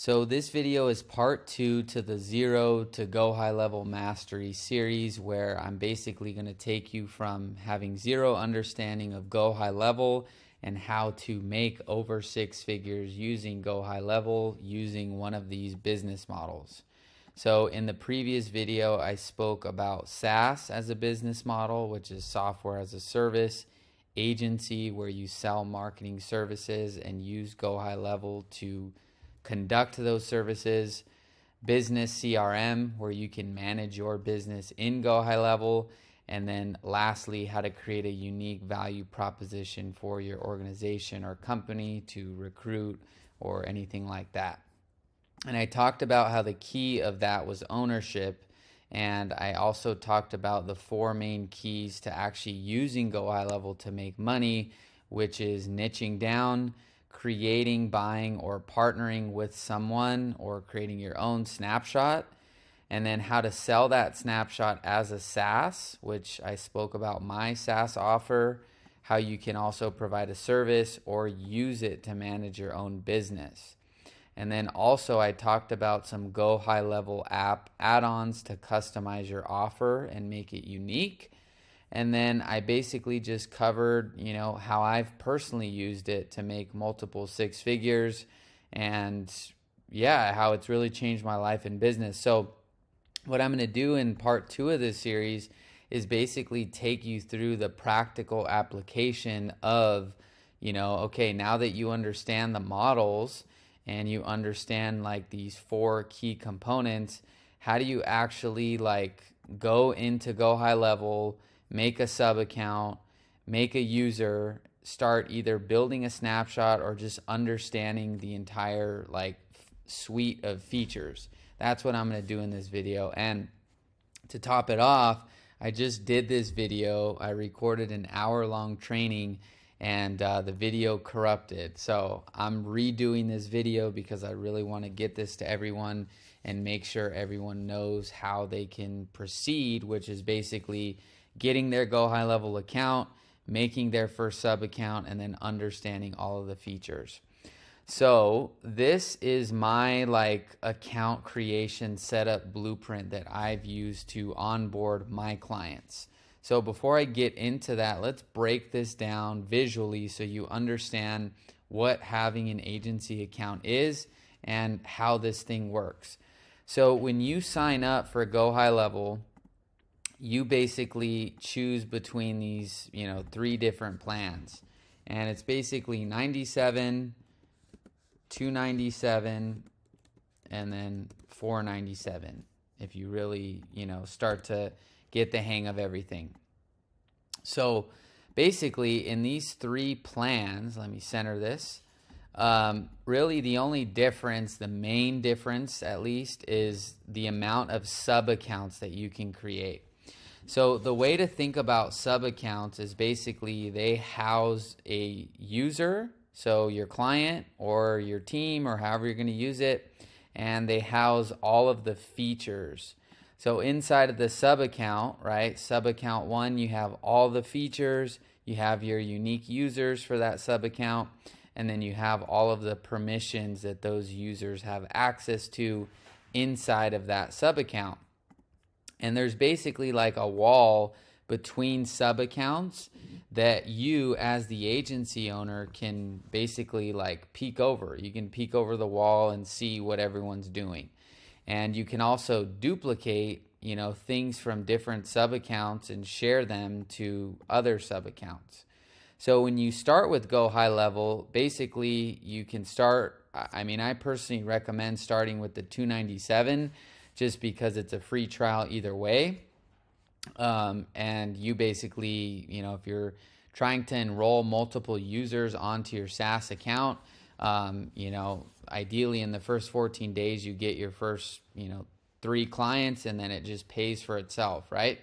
So this video is part 2 to the Zero to Go High Level Mastery series, where I'm basically going to take you from having zero understanding of Go High Level and how to make over 6 figures using Go High Level using one of these business models. So in the previous video, I spoke about SaaS as a business model, which is software as a service, agency where you sell marketing services and use Go High Level to conduct those services, business CRM where you can manage your business in Go High Level, and then lastly, how to create a unique value proposition for your organization or company to recruit or anything like that. And I talked about how the key of that was ownership, and I also talked about the 4 main keys to actually using Go High Level to make money, which is niching down, creating, buying, or partnering with someone, or creating your own snapshot, and then how to sell that snapshot as a SaaS, which I spoke about my SaaS offer, how you can also provide a service or use it to manage your own business. And then also I talked about some Go High Level app add-ons to customize your offer and make it unique. And then I basically just covered, how I've personally used it to make multiple 6 figures, and how it's really changed my life and business. So what I'm going to do in part 2 of this series is basically take you through the practical application of, okay, now that you understand the models and you understand like these 4 key components, how do you actually go into Go High Level, make a sub account, make a user, start either building a snapshot or just understanding the entire suite of features. That's what I'm going to do in this video. And to top it off, I just did this video. I recorded an hour-long training and the video corrupted. So I'm redoing this video because I really want to get this to everyone and make sure everyone knows how they can proceed, which is basically getting their Go High Level account, making their first sub account, and then understanding all of the features. So this is my account creation setup blueprint that I've used to onboard my clients. So before I get into that, let's break this down visually so you understand what having an agency account is and how this thing works. So when you sign up for Go High Level, you basically choose between these, 3 different plans. And it's basically $97, $297, and then $497 if you really, start to get the hang of everything. So basically in these 3 plans, let me center this, really the only difference, the main difference at least, is the amount of sub accounts that you can create. So the way to think about sub accounts is basically they house a user, so your client or your team or however you're going to use it, and they house all of the features. So inside of the sub account, right, sub account 1, you have all the features, you have your unique users for that sub account, and then you have all of the permissions that those users have access to inside of that sub account. And there's basically a wall between sub accounts that you as the agency owner can basically peek over. You can peek over the wall and see what everyone's doing. And you can also duplicate, things from different sub accounts and share them to other sub accounts. So when you start with Go High Level, basically you can start, I personally recommend starting with the $297 just because it's a free trial either way. And you basically, if you're trying to enroll multiple users onto your SaaS account, ideally in the first 14 days you get your first 3 clients, and then it just pays for itself, right?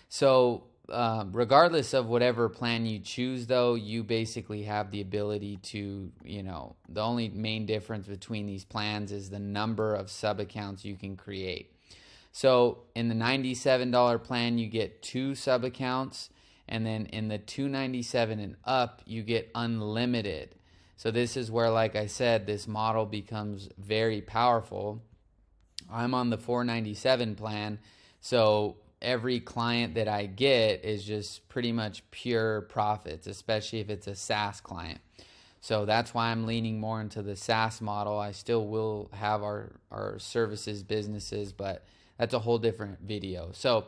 So regardless of whatever plan you choose though, you basically have the ability to, the only main difference between these plans is the number of sub accounts you can create. So in the $97 plan you get 2 sub accounts, and then in the $297 and up you get unlimited. So this is where, like I said, this model becomes very powerful. I'm on the 497 plan, so every client that I get is just pretty much pure profits, especially if it's a SaaS client. So that's why I'm leaning more into the SaaS model. I still will have our services businesses, but that's a whole different video. So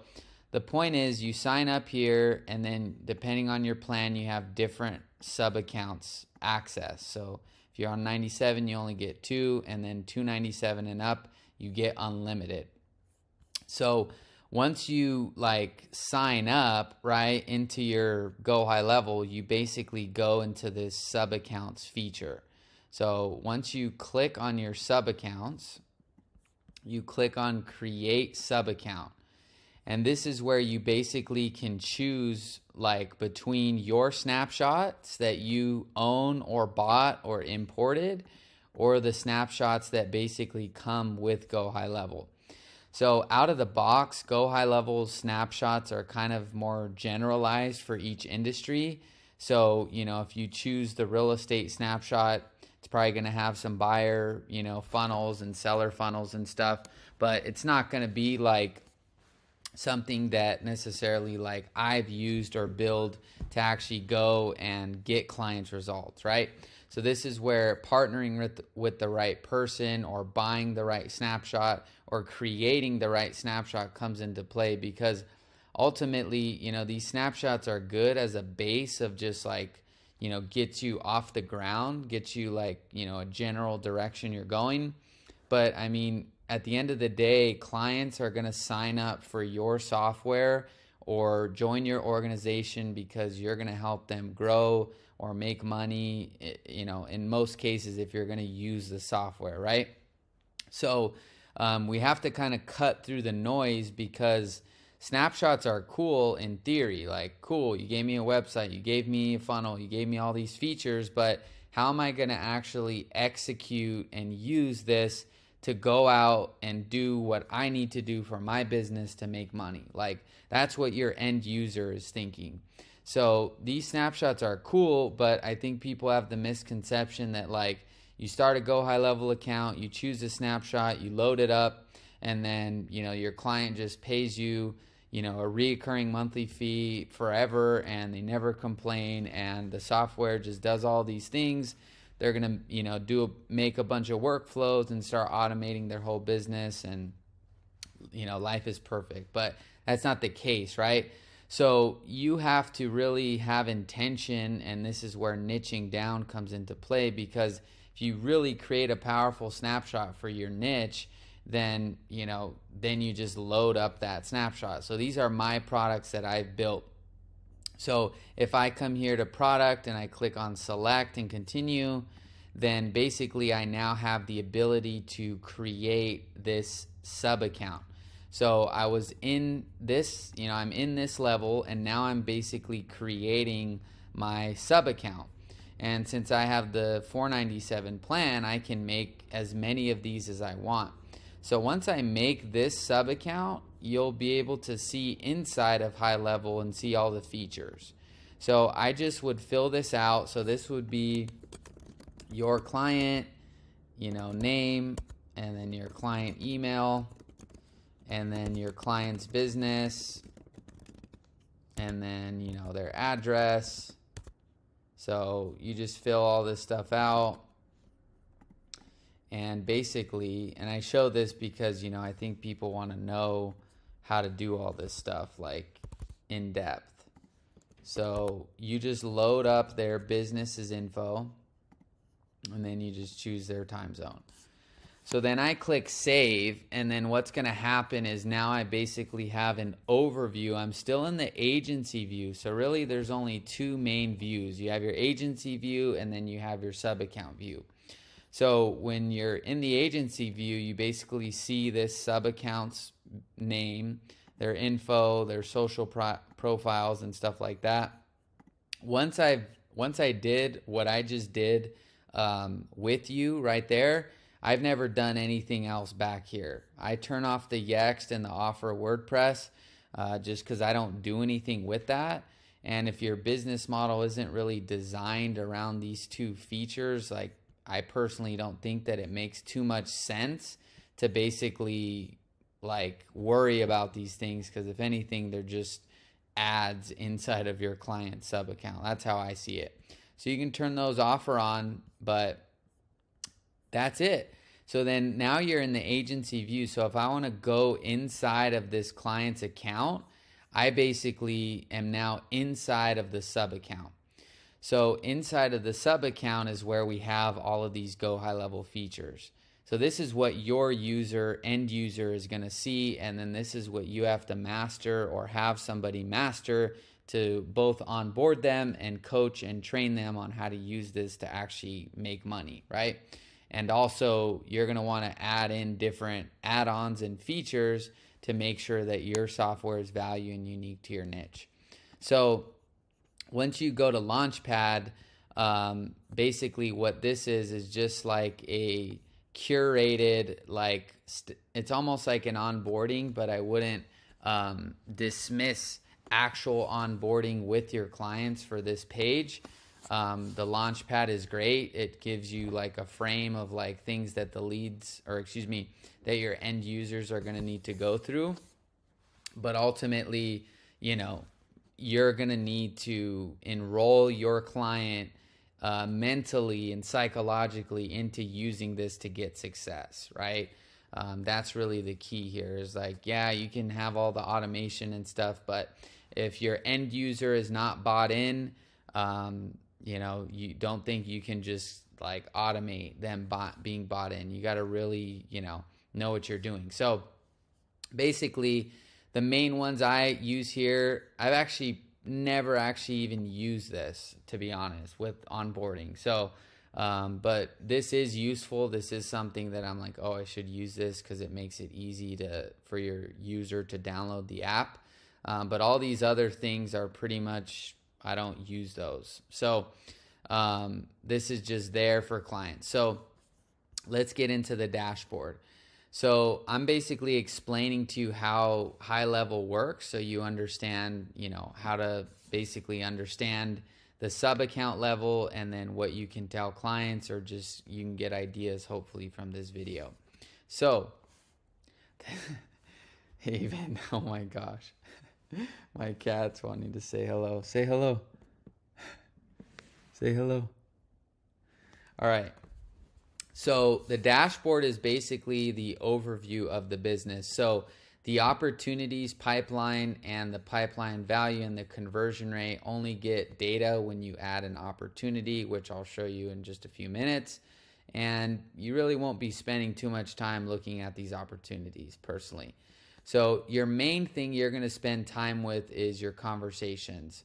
the point is, you sign up here, and then depending on your plan, you have different sub-accounts access. So if you're on 97, you only get 2, and then 297 and up, you get unlimited. So once you like sign up right into your Go High Level, you basically go into this sub-accounts feature. So once you click on your sub-accounts, you click on Create Sub-Account. And this is where you basically can choose like between your snapshots that you own or bought or imported, or the snapshots that basically come with Go High Level. So out of the box, Go High Level snapshots are kind of more generalized for each industry. So, you know, if you choose the real estate snapshot, it's probably going to have some buyer, you know, funnels and seller funnels and stuff, but it's not going to be like something that necessarily like I've used or build to actually go and get clients results, right? So this is where partnering with the right person, or buying the right snapshot, or creating the right snapshot comes into play, because ultimately, you know, these snapshots are good as a base of just like, you know, gets you off the ground, gets you like, you know, a general direction you're going. But I mean, at the end of the day, clients are going to sign up for your software or join your organization because you're going to help them grow or make money, you know, in most cases, if you're going to use the software, right? So we have to kind of cut through the noise, because snapshots are cool in theory. Like, cool, you gave me a website, you gave me a funnel, you gave me all these features, but how am I going to actually execute and use this to go out and do what I need to do for my business to make money? Like, that's what your end user is thinking. So these snapshots are cool, but I think people have the misconception that like you start a Go High Level account, you choose a snapshot, you load it up, and then, you know, your client just pays you, you know, a recurring monthly fee forever, and they never complain, and the software just does all these things. They're gonna, you know, make a bunch of workflows and start automating their whole business, and, you know, life is perfect. But that's not the case, right? So you have to really have intention, and this is where niching down comes into play, because if you really create a powerful snapshot for your niche, then, you know, then you just load up that snapshot. So these are my products that I've built. So if I come here to product and I click on select and continue, then basically I now have the ability to create this sub account. So I was in this, you know, I'm in this level, and now I'm basically creating my sub account. And since I have the 497 plan, I can make as many of these as I want. So once I make this sub account, you'll be able to see inside of High Level and see all the features. So I just would fill this out. So this would be your client, you know, name, and then your client email, and then your client's business, and then, you know, their address. So you just fill all this stuff out. And basically, and I show this because, you know, I think people want to know how to do all this stuff like in depth. So you just load up their business's info, and then you just choose their time zone. So then I click save, and then what's going to happen is now I basically have an overview. I'm still in the agency view. So really there's only two main views. You have your agency view, and then you have your sub account view. So when you're in the agency view, you basically see this sub account's name, their info, their social profiles and stuff like that. Once I did what I just did with you right there, I've never done anything else back here. I turn off the Yext and the Offer WordPress just because I don't do anything with that. And if your business model isn't really designed around these two features, like I personally don't think that it makes too much sense to basically like worry about these things, because if anything, they're just ads inside of your client sub account. That's how I see it. So you can turn those off or on, but that's it. So then now you're in the agency view. So if I want to go inside of this client's account, I basically am now inside of the sub account. So inside of the sub account is where we have all of these Go High Level features. So this is what your end user is going to see, and then this is what you have to master or have somebody master to both onboard them and coach and train them on how to use this to actually make money, right? And also you're going to want to add in different add-ons and features to make sure that your software is value and unique to your niche. So once you go to Launchpad, basically what this is just like a curated, like it's almost like an onboarding, but I wouldn't dismiss actual onboarding with your clients for this page. The Launchpad is great. It gives you like a frame of like things that the leads, or excuse me, that your end users are going to need to go through. But ultimately, you know, you're going to need to enroll your client mentally and psychologically into using this to get success, right? That's really the key here is like, yeah, you can have all the automation and stuff, but if your end user is not bought in, you know, you don't think you can just like automate them being bought in. You got to really, you know what you're doing. So basically the main ones I use here, I've actually never actually even used this, to be honest, with onboarding. So, but this is useful. This is something that I'm like, oh, I should use this because it makes it easy for your user to download the app. But all these other things are pretty much, I don't use those. So this is just there for clients. So let's get into the dashboard. So I'm basically explaining to you how high level works, so you understand, you know, how to basically understand the sub account level, and then what you can tell clients, or just you can get ideas hopefully from this video. So even, oh my gosh, my cat's wanting to say hello. Say hello. Say hello. All right. So the dashboard is basically the overview of the business. So the opportunities pipeline and the pipeline value and the conversion rate only get data when you add an opportunity, which I'll show you in just a few minutes. And you really won't be spending too much time looking at these opportunities personally. So your main thing you're going to spend time with is your conversations.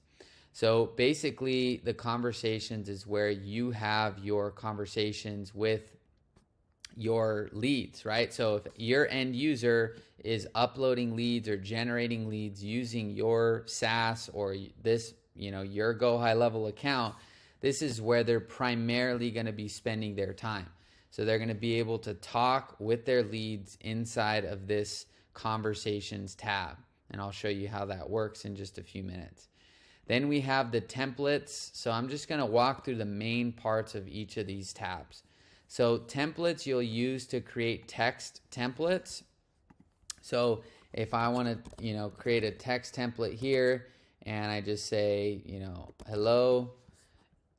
So basically the conversations is where you have your conversations with your leads, right? So if your end user is uploading leads or generating leads using your SaaS or this, you know, your Go High Level account, this is where they're primarily going to be spending their time. So they're going to be able to talk with their leads inside of this conversations tab. And I'll show you how that works in just a few minutes. Then we have the templates. So I'm just going to walk through the main parts of each of these tabs. So templates you'll use to create text templates. So if I want to, you know, create a text template here and I just say, you know, hello,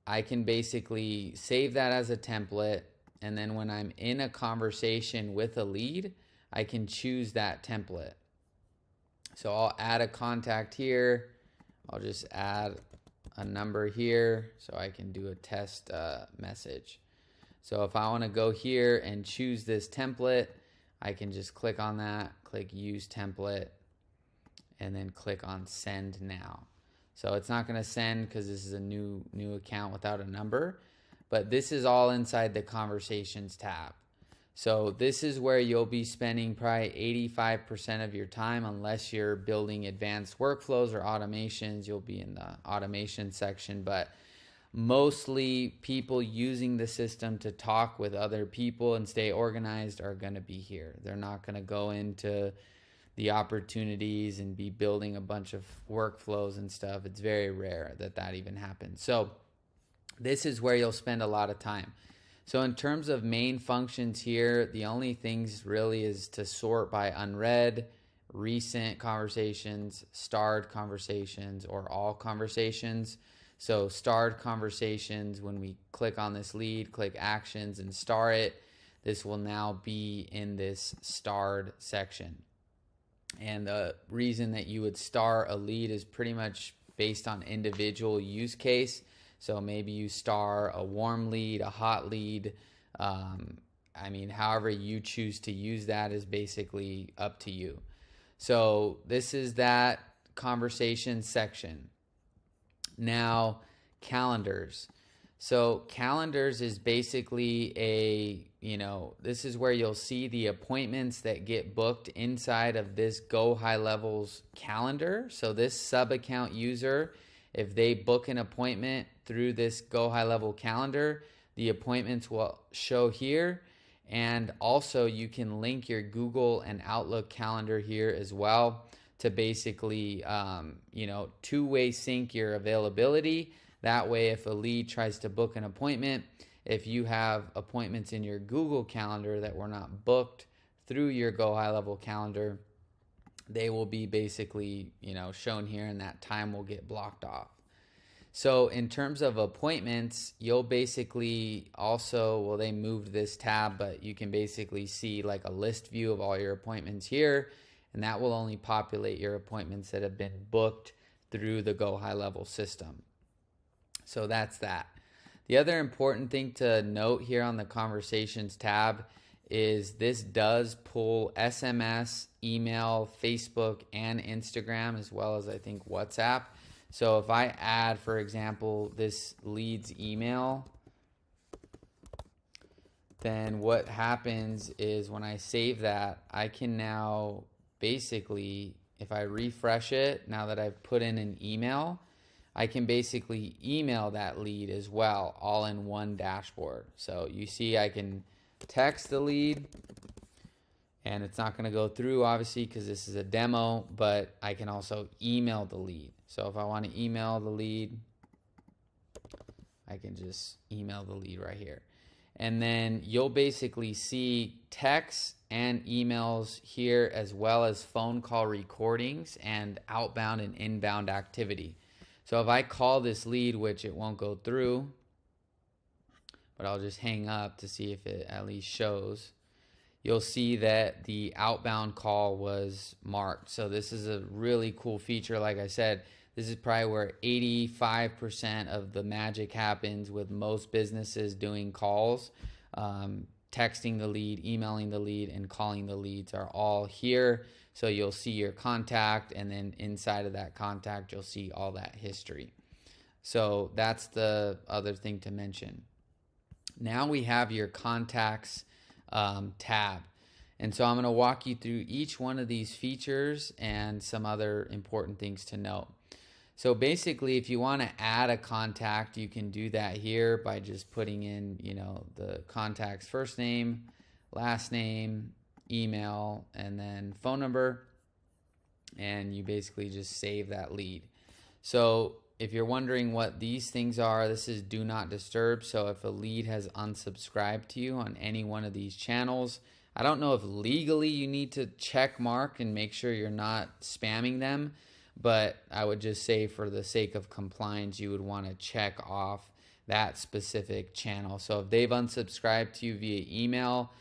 I can basically save that as a template. And then when I'm in a conversation with a lead, I can choose that template. So I'll add a contact here. I'll just add a number here so I can do a test message. So if I want to go here and choose this template, I can just click on that, click use template, and then click on send now. So it's not going to send because this is a new account without a number, but this is all inside the conversations tab. So this is where you'll be spending probably 85% of your time, unless you're building advanced workflows or automations. You'll be in the automation section, but mostly people using the system to talk with other people and stay organized are going to be here. They're not going to go into the opportunities and be building a bunch of workflows and stuff. It's very rare that that even happens. So this is where you'll spend a lot of time. So in terms of main functions here, the only things really is to sort by unread, recent conversations, starred conversations, or all conversations. So starred conversations, when we click on this lead, click actions and star it, this will now be in this starred section. And the reason that you would star a lead is pretty much based on individual use case. So maybe you star a warm lead, a hot lead. I mean, however you choose to use that is basically up to you. So this is that conversation section. Now, calendars. So calendars is basically this is where you'll see the appointments that get booked inside of this Go High Levels calendar. So this sub-account user, if they book an appointment through this Go High Level calendar, the appointments will show here. And also you can link your Google and Outlook calendar here as well to basically, two-way sync your availability. That way, if a lead tries to book an appointment, if you have appointments in your Google calendar that were not booked through your Go High Level calendar, they will be basically, shown here, and that time will get blocked off. So in terms of appointments, you'll basically also, they moved this tab, but you can basically see like a list view of all your appointments here, and that will only populate your appointments that have been booked through the Go High Level system. So that's that. The other important thing to note here on the Conversations tab is this does pull SMS, email, Facebook, and Instagram, as well as I think WhatsApp. So if I add, for example, this leads email, then what happens is when I save that, I can now basically, if I refresh it, now that I've put in an email, I can basically email that lead as well, all in one dashboard. So you see I can text the lead, and it's not going to go through obviously because this is a demo, but I can also email the lead. So if I want to email the lead, I can just email the lead right here. And then you'll basically see texts and emails here, as well as phone call recordings and outbound and inbound activity. So if I call this lead, which it won't go through, but I'll just hang up to see if it at least shows, you'll see that the outbound call was marked. So this is a really cool feature. Like I said, this is probably where 85% of the magic happens with most businesses doing calls. Texting the lead, emailing the lead, and calling the leads are all here. So you'll see your contact, and then inside of that contact, you'll see all that history. So that's the other thing to mention. Now we have your contacts tab. And so I'm going to walk you through each one of these features and some other important things to note. So basically, if you want to add a contact, you can do that here by just putting in, the contact's first name, last name, email, and then phone number, and you basically just save that lead. So if you're wondering what these things are, this is do not disturb. So if a lead has unsubscribed to you on any one of these channels, I don't know if legally you need to check mark and make sure you're not spamming them, but I would just say for the sake of compliance, you would want to check off that specific channel. So if they've unsubscribed to you via email,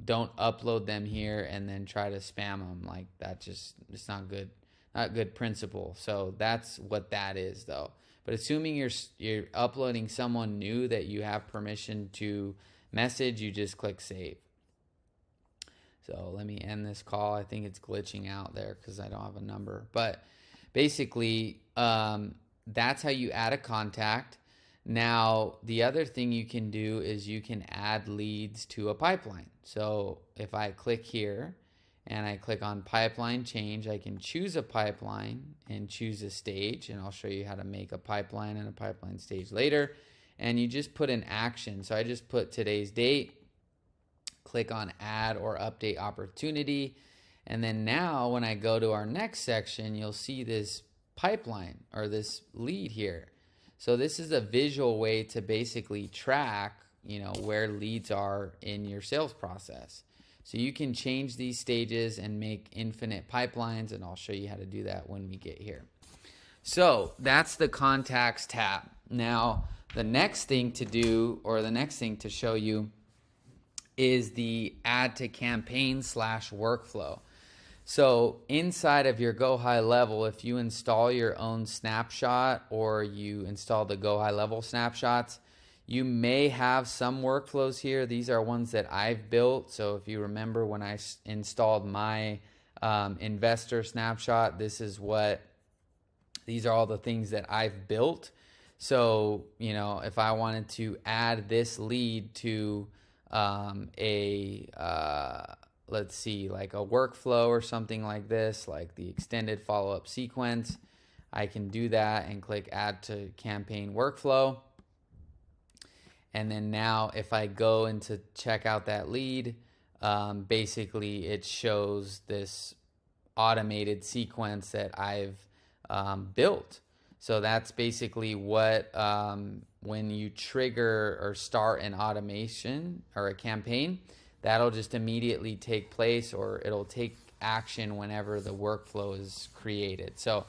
don't upload them here and then try to spam them. Like that it's not good principle. So that's what that is though. But assuming you're uploading someone new that you have permission to message, you just click save. So let me end this call. I think it's glitching out there because I don't have a number. But basically, that's how you add a contact. Now, the other thing you can do is you can add leads to a pipeline. So if I click here and I click on pipeline change, I can choose a pipeline and choose a stage. And I'll show you how to make a pipeline and a pipeline stage later. And you just put an action. So I just put today's date, click on add or update opportunity, And then now when I go to our next section, you'll see this pipeline or this lead here. So this is a visual way to basically track, where leads are in your sales process. So you can change these stages and make infinite pipelines, and I'll show you how to do that when we get here. So that's the contacts tab. Now, the next thing to do, or the next thing to show you, is the add to campaign / workflow. So inside of your Go High Level, if you install your own snapshot or you install the Go High Level snapshots, you may have some workflows here. These are ones that I've built. So if you remember when I installed my investor snapshot, these are all the things that I've built. So, if I wanted to add this lead to let's see, like a workflow or something like this, like the extended follow-up sequence, I can do that and click add to campaign workflow. And then now if I go into check out that lead, basically it shows this automated sequence that I've built. So that's basically what, when you trigger or start an automation or a campaign, that'll just immediately take place, or it'll take action whenever the workflow is created. So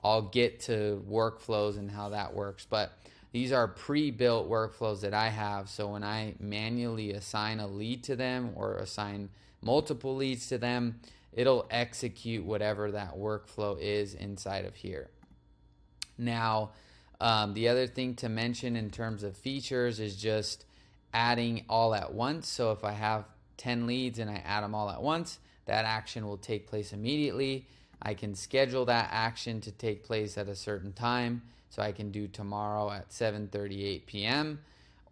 I'll get to workflows and how that works, but these are pre-built workflows that I have. So when I manually assign a lead to them or assign multiple leads to them, it'll execute whatever that workflow is inside of here. Now, the other thing to mention in terms of features is just adding all at once. So if I have 10 leads and I add them all at once, that action will take place immediately. I can schedule that action to take place at a certain time. So I can do tomorrow at 7:38 p.m.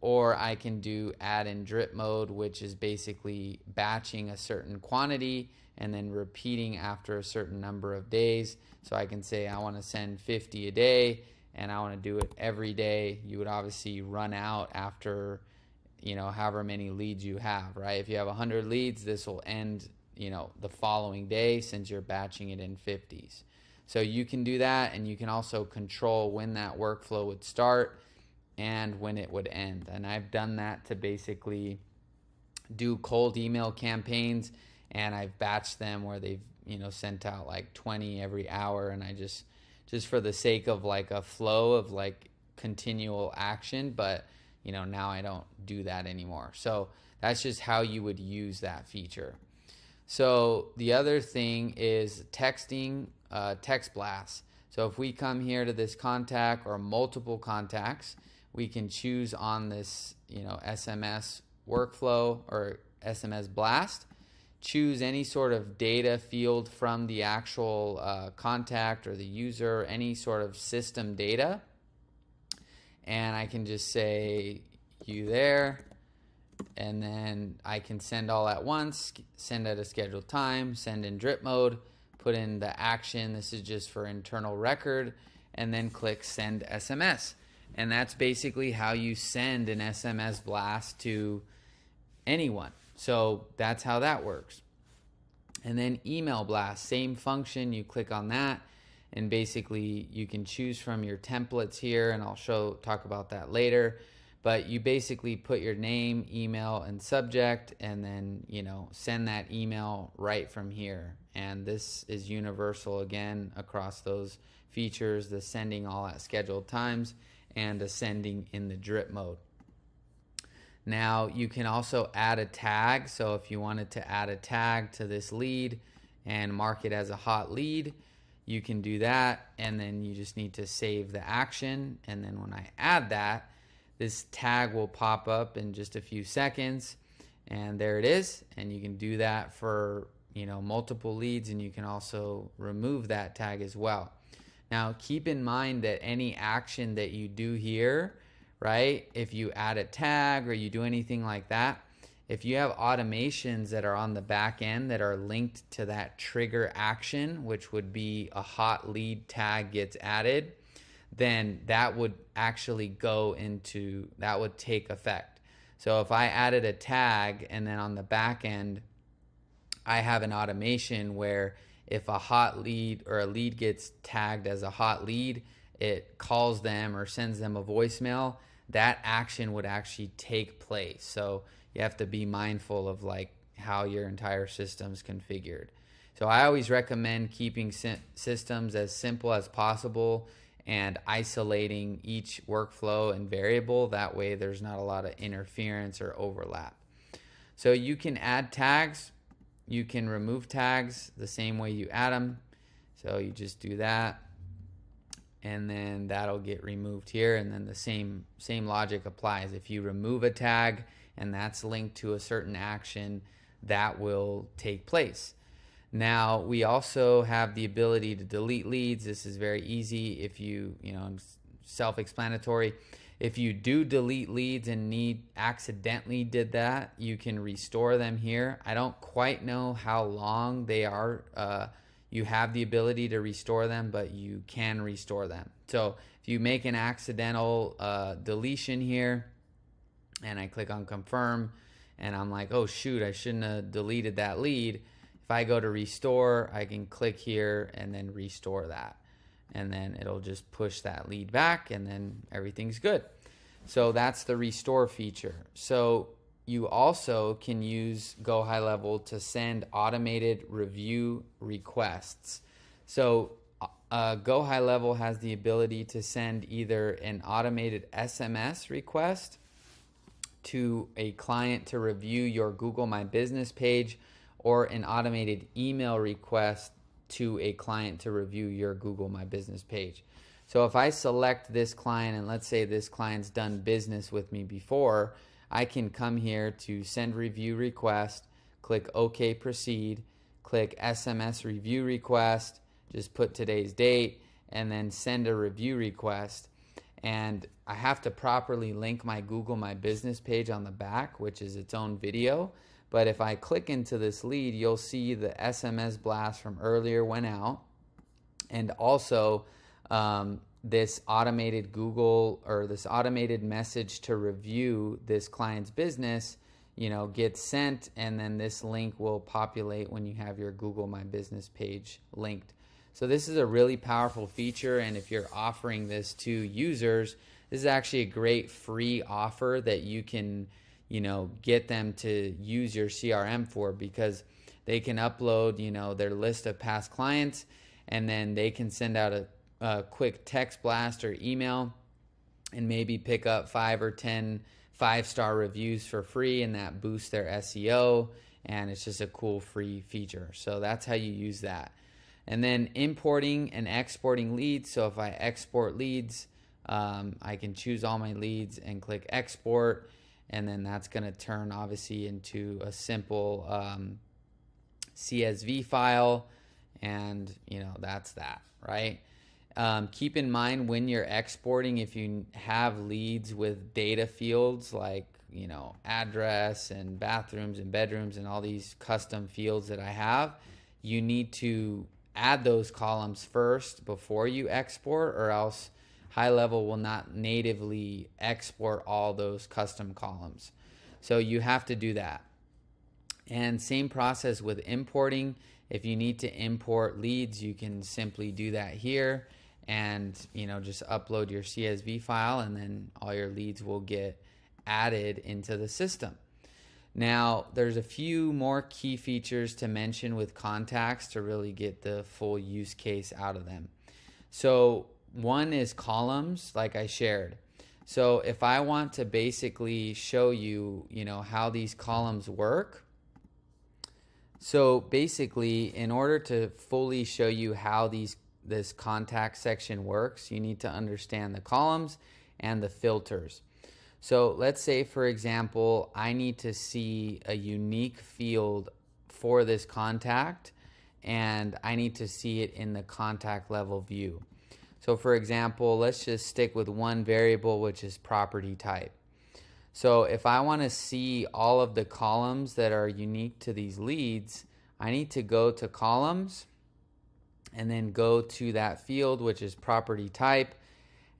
or I can do add in drip mode, which is basically batching a certain quantity and then repeating after a certain number of days. So I can say I want to send 50 a day and I want to do it every day. You would obviously run out after, however many leads you have, right? If you have 100 leads, this will end, the following day since you're batching it in 50s. So you can do that, and you can also control when that workflow would start and when it would end. And I've done that to basically do cold email campaigns, and I've batched them where they've, sent out like 20 every hour, and I just for the sake of like a flow of like continual action, but now I don't do that anymore. So that's just how you would use that feature. So the other thing is texting, text blasts. So if we come here to this contact or multiple contacts, we can choose on this, SMS workflow or SMS blast, choose any sort of data field from the actual contact or the user, any sort of system data. And I can just say you there, and then I can send all at once, send at a scheduled time, send in drip mode, put in the action. This is just for internal record, and then click send SMS. And that's basically how you send an SMS blast to anyone. So that's how that works. And then email blast, same function. You click on that, and basically you can choose from your templates here, and I'll talk about that later. But you basically put your name, email, and subject, and then send that email right from here. And this is universal again across those features: the sending all at scheduled times and the sending in the drip mode. Now you can also add a tag. So if you wanted to add a tag to this lead and mark it as a hot lead, you can do that, and then you just need to save the action. And then when I add that, this tag will pop up in just a few seconds, and there it is. And you can do that for multiple leads, and you can also remove that tag as well. Now keep in mind that any action that you do here, right, if you add a tag or you do anything like that, if you have automations that are on the back end that are linked to that trigger action, which would be a hot lead tag gets added, then that would actually that would take effect. So if I added a tag and then on the back end I have an automation where if a hot lead or a lead gets tagged as a hot lead, it calls them or sends them a voicemail. That action would actually take place. So you have to be mindful of like how your entire system's configured. So I always recommend keeping systems as simple as possible and isolating each workflow and variable. That way there's not a lot of interference or overlap. So you can add tags, you can remove tags the same way you add them. So you just do that, and then that'll get removed here, and then the same logic applies. If you remove a tag and that's linked to a certain action, that will take place. Now we also have the ability to delete leads. This is very easy. If you self-explanatory. If you do delete leads and accidentally did that, you can restore them here. I don't quite know how long they are. You have the ability to restore them, but you can restore them. So if you make an accidental deletion here, and I click on confirm, and I'm like, oh shoot, I shouldn't have deleted that lead. If I go to restore, I can click here and then restore that. And then it'll just push that lead back, and then everything's good. So that's the restore feature. So you also can use Go High Level to send automated review requests. So Go High Level has the ability to send either an automated SMS request to a client to review your Google My Business page, or an automated email request to a client to review your Google My Business page. So if I select this client, and let's say this client's done business with me before, I can come here to send review request, click OK proceed, click SMS review request, just put today's date, and then send a review request. And I have to properly link my Google My Business page on the back, which is its own video. But if I click into this lead, you'll see the SMS blast from earlier went out. And also this automated this automated message to review this client's business, gets sent, and then this link will populate when you have your Google My Business page linked. So this is a really powerful feature, and if you're offering this to users, this is actually a great free offer that you can get them to use your CRM for, because they can upload, their list of past clients, and then they can send out a quick text blast or email and maybe pick up 5 or 10 5-star reviews for free, and that boosts their SEO, and it's just a cool free feature. So that's how you use that. And then importing and exporting leads. So if I export leads, I can choose all my leads and click export, and then that's going to turn obviously into a simple CSV file, and that's that, right? Keep in mind when you're exporting, if you have leads with data fields like address and bathrooms and bedrooms and all these custom fields that I have, you need to add those columns first before you export, or else High Level will not natively export all those custom columns. So you have to do that. And same process with importing. If you need to import leads, you can simply do that here, and just upload your CSV file, and then all your leads will get added into the system. Now, there's a few more key features to mention with contacts to really get the full use case out of them. So one is columns, like I shared. So if I want to basically show you, how these columns work. So basically, in order to fully show you how this contact section works, you need to understand the columns and the filters. So let's say, for example, I need to see a unique field for this contact, and I need to see it in the contact level view. So for example, let's just stick with one variable, which is property type. So if I want to see all of the columns that are unique to these leads, I need to go to columns and then go to that field, which is property type,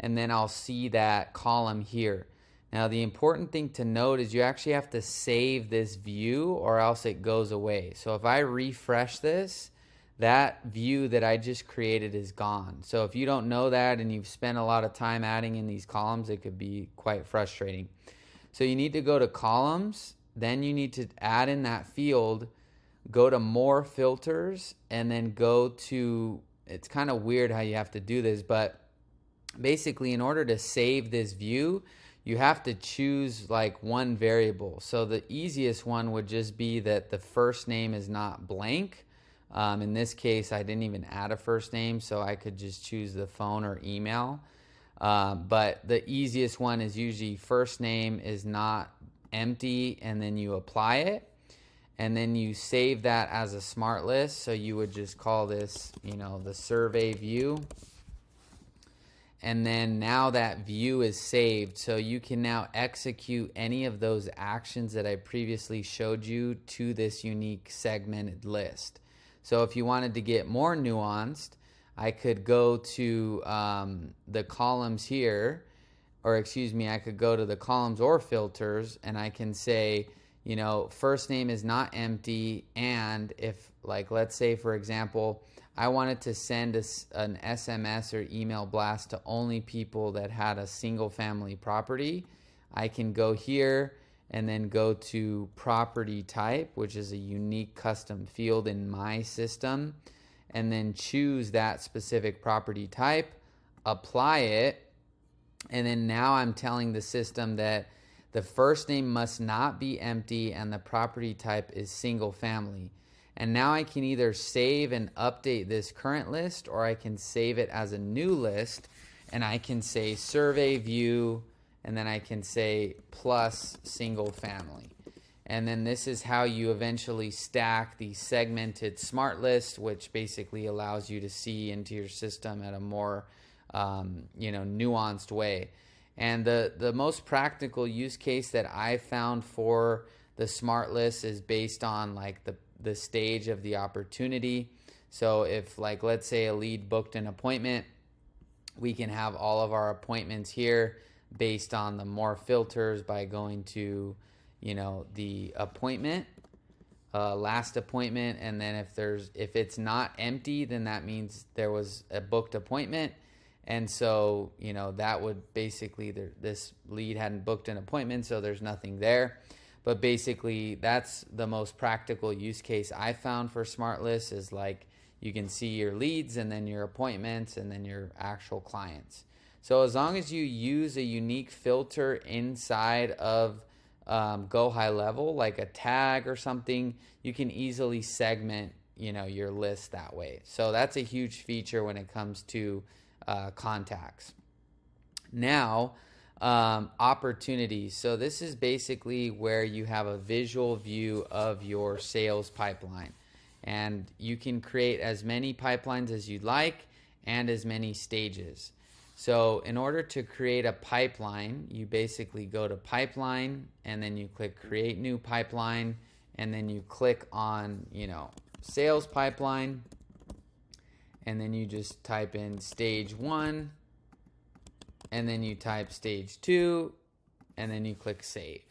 and then I'll see that column here. Now, the important thing to note is you actually have to save this view or else it goes away. So if I refresh this, that view that I just created is gone. So if you don't know that and you've spent a lot of time adding in these columns, it could be quite frustrating. So you need to go to columns, then you need to add in that field, go to more filters, and then go to, it's kind of weird how you have to do this, but basically in order to save this view, you have to choose like one variable. So the easiest one would just be that the first name is not blank. In this case, I didn't even add a first name, so I could just choose the phone or email. But the easiest one is usually first name is not empty, and then you apply it. And then you save that as a smart list. So you would just call this, the survey view. And then now that view is saved, so you can now execute any of those actions that I previously showed you to this unique segmented list. So if you wanted to get more nuanced, I could go to the columns here, or excuse me, I could go to the columns or filters, and I can say, first name is not empty, and if, like, let's say, for example, I wanted to send an SMS or email blast to only people that had a single family property, I can go here and then go to property type, which is a unique custom field in my system, and then choose that specific property type, apply it, and then now I'm telling the system that the first name must not be empty and the property type is single family. And now I can either save and update this current list, or I can save it as a new list, and I can say survey view, and then I can say plus single family. And then this is how you eventually stack the segmented smart list, which basically allows you to see into your system at a more nuanced way. And the most practical use case that I found for the smart list is based on like the stage of the opportunity. So if, like, let's say a lead booked an appointment, we can have all of our appointments here based on the more filters by going to, the appointment, last appointment, and then if it's not empty, then that means there was a booked appointment. And so, that would basically, this lead hadn't booked an appointment, so there's nothing there. But basically, that's the most practical use case I found for smart lists, is like you can see your leads and then your appointments and then your actual clients. So as long as you use a unique filter inside of Go High Level, like a tag or something, you can easily segment, your list that way. So that's a huge feature when it comes to contacts. Now, opportunities. So this is basically where you have a visual view of your sales pipeline, and you can create as many pipelines as you'd like and as many stages. So in order to create a pipeline, you basically go to pipeline and then you click create new pipeline, and then you click on, sales pipeline, and then you just type in stage 1, and then you type stage 2, and then you click save.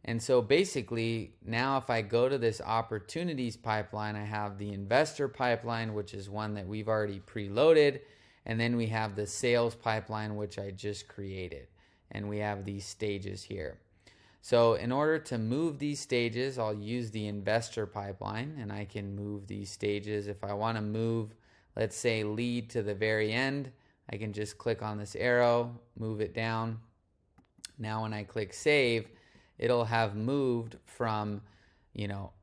And so basically, now if I go to this opportunities pipeline, I have the investor pipeline, which is one that we've already preloaded, and then we have the sales pipeline, which I just created, and we have these stages here. So in order to move these stages, I'll use the investor pipeline, and I can move these stages. If I want to move, let's say, lead to the very end, I can just click on this arrow, move it down. Now when I click save, it'll have moved from,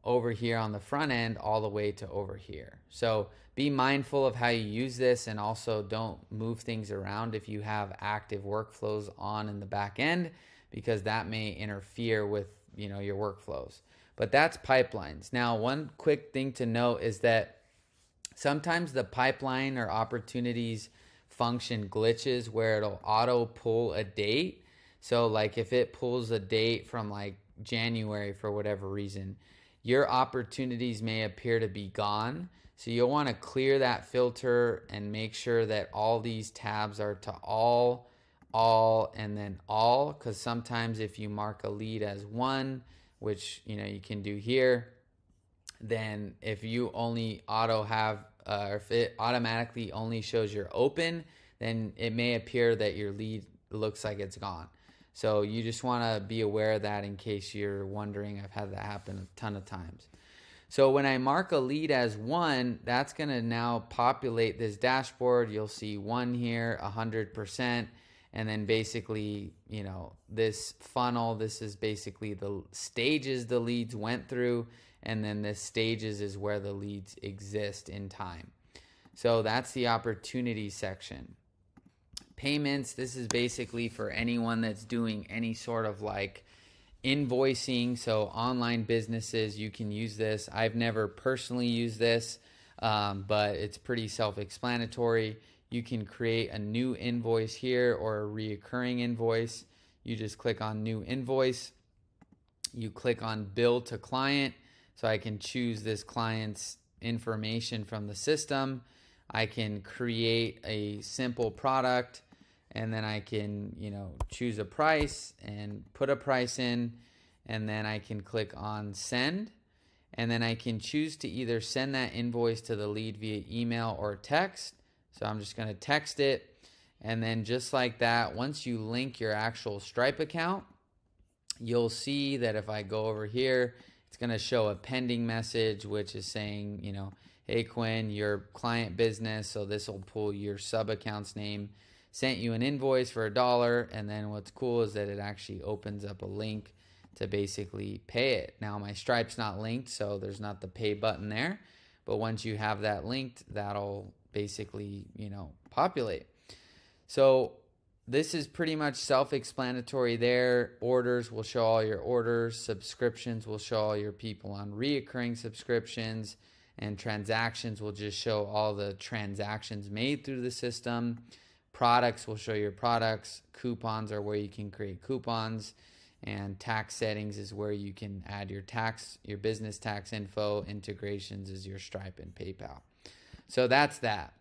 over here on the front end all the way to over here. So be mindful of how you use this, and also don't move things around if you have active workflows on in the back end, because that may interfere with, your workflows. But that's pipelines. Now, one quick thing to note is that sometimes the pipeline or opportunities function glitches where it'll auto pull a date. So like if it pulls a date from like January for whatever reason, your opportunities may appear to be gone. So you'll want to clear that filter and make sure that all these tabs are to all all, and then all, because sometimes if you mark a lead as 1, which you can do here, then if you only or if it automatically only shows you're open, then it may appear that your lead looks like it's gone. So you just want to be aware of that in case you're wondering. I've had that happen a ton of times. So when I mark a lead as 1, that's going to now populate this dashboard. You'll see 1 here, 100%. And then basically, this funnel, this is basically the stages the leads went through. And then this stages is where the leads exist in time. So that's the opportunity section. Payments, this is basically for anyone that's doing any sort of like invoicing. So online businesses, you can use this. I've never personally used this, but it's pretty self-explanatory. You can create a new invoice here or a reoccurring invoice. You just click on new invoice. You click on bill to client. So I can choose this client's information from the system. I can create a simple product, and then I can, choose a price and put a price in, and then I can click on send, and then I can choose to either send that invoice to the lead via email or text. So I'm just going to text it, and then just like that, once you link your actual Stripe account, you'll see that if I go over here, it's going to show a pending message, which is saying, hey Quinn, your client business, so this will pull your sub account's name, sent you an invoice for $1, and then what's cool is that it actually opens up a link to basically pay it. Now my Stripe's not linked, so there's not the pay button there, but once you have that linked, that'll basically, populate. So this is pretty much self-explanatory there. Orders will show all your orders. Subscriptions will show all your people on reoccurring subscriptions. And transactions will just show all the transactions made through the system. Products will show your products. Coupons are where you can create coupons. And tax settings is where you can add your business tax info. Integrations is your Stripe and PayPal. So that's that.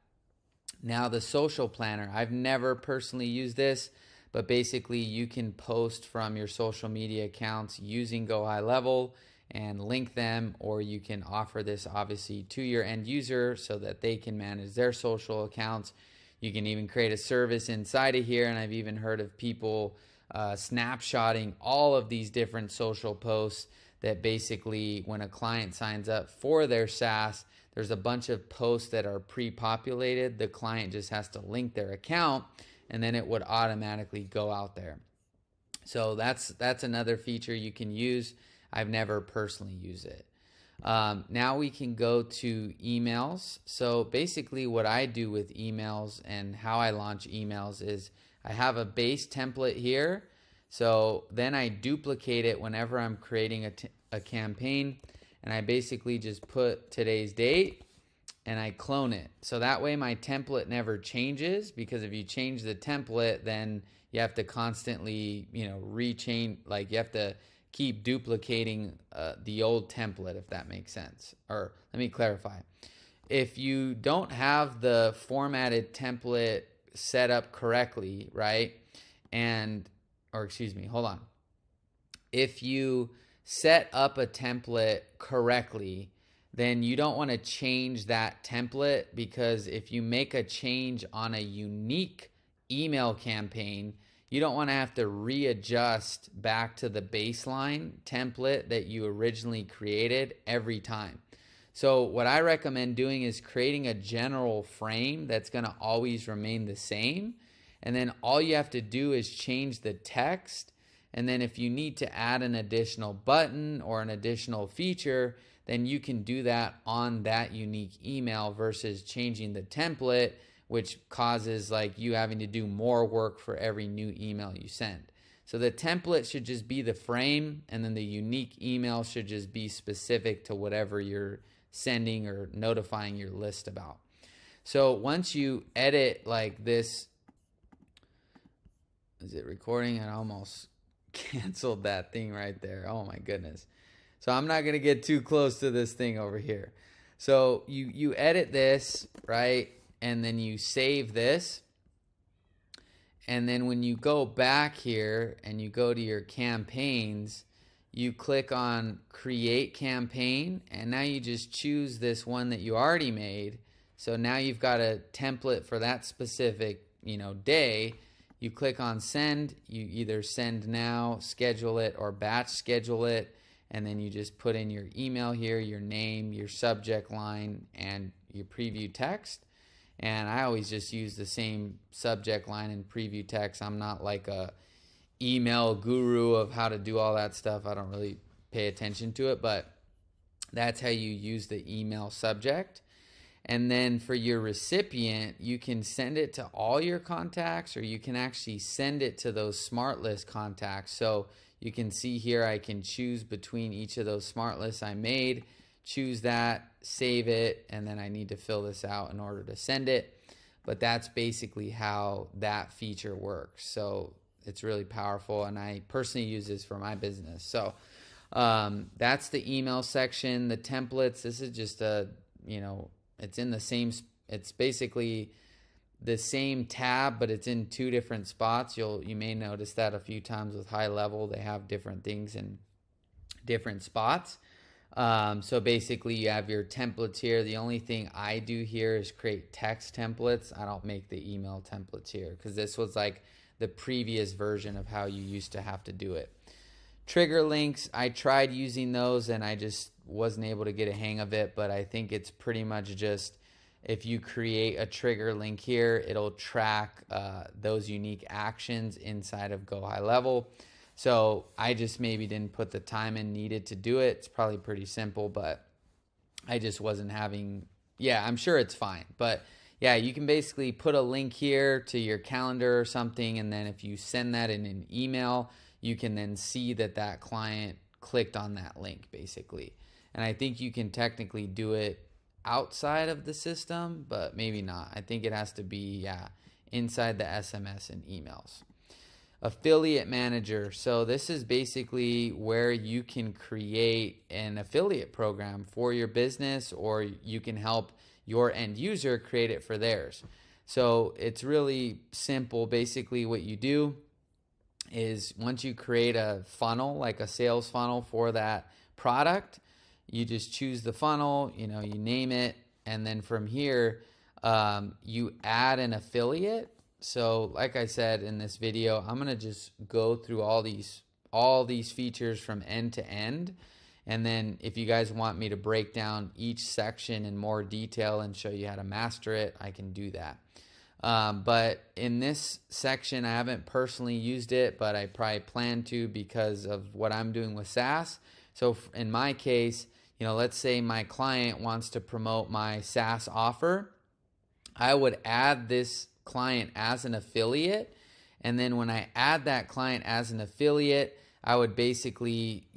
Now the social planner, I've never personally used this, but basically you can post from your social media accounts using Go High Level and link them, or you can offer this obviously to your end user so that they can manage their social accounts. You can even create a service inside of here, and I've even heard of people snapshotting all of these different social posts that basically when a client signs up for their SaaS, there's a bunch of posts that are pre-populated. The client just has to link their account, and then it would automatically go out there. So that's another feature you can use. I've never personally used it. Now we can go to emails. So basically what I do with emails and how I launch emails is I have a base template here. So then I duplicate it whenever I'm creating a campaign, and I basically just put today's date and I clone it. So that way my template never changes, because if you change the template, then you have to constantly, rechange, like you have to keep duplicating the old template, if that makes sense. Or let me clarify. If you don't have the formatted template set up correctly, right? Hold on. If you set up a template correctly, then you don't want to change that template, because if you make a change on a unique email campaign, you don't want to have to readjust back to the baseline template that you originally created every time. So what I recommend doing is creating a general frame that's going to always remain the same. And then all you have to do is change the text. And then if you need to add an additional button or an additional feature, then you can do that on that unique email versus changing the template, which causes like you having to do more work for every new email you send. So the template should just be the frame, and then the unique email should just be specific to whatever you're sending or notifying your list about. So once you edit like this, is it recording? I almost canceled that thing right there. Oh my goodness. So I'm not going to get too close to this thing over here. So you edit this, right? And then you save this. And then when you go back here and you go to your campaigns, you click on create campaign, and now you just choose this one that you already made. So now you've got a template for that specific, day. You click on send, you either send now, schedule it, or batch schedule it, and then you just put in your email here, your name, your subject line, and your preview text. And I always just use the same subject line and preview text. I'm not like a email guru of how to do all that stuff. I don't really pay attention to it, but that's how you use the email subject. And then for your recipient, you can send it to all your contacts, or you can actually send it to those smart list contacts. So you can see here I can choose between each of those smart lists I made, choose that, save it, and then I need to fill this out in order to send it. But that's basically how that feature works. So it's really powerful, and I personally use this for my business. So that's the email section. The templates, this is just a, it's in the same, it's basically the same tab, but it's in two different spots. You may notice that a few times with high level, they have different things in different spots. So basically you have your templates here. The only thing I do here is create text templates. I don't make the email templates here because this was like the previous version of how you used to have to do it. Trigger links, I tried using those and I just wasn't able to get a hang of it, but I think it's pretty much just if you create a trigger link here, it'll track those unique actions inside of Go High Level. So I just maybe didn't put the time in needed to do it. It's probably pretty simple, but I just wasn't having, I'm sure it's fine. But yeah, you can basically put a link here to your calendar or something, and then if you send that in an email, you can then see that that client clicked on that link basically. And I think you can technically do it outside of the system, but maybe not. I think it has to be, inside the SMS and emails. Affiliate manager. So this is basically where you can create an affiliate program for your business, or you can help your end user create it for theirs. So it's really simple. Basically what you do is once you create a funnel, like a sales funnel for that product, you just choose the funnel, you name it, and then from here you add an affiliate. So like I said in this video, I'm gonna just go through all these features from end to end, and then if you guys want me to break down each section in more detail and show you how to master it, I can do that. But in this section, I haven't personally used it, but I probably plan to because of what I'm doing with SaaS. So in my case, let's say my client wants to promote my SaaS offer. I would add this client as an affiliate, and then when I add that client as an affiliate, I would basically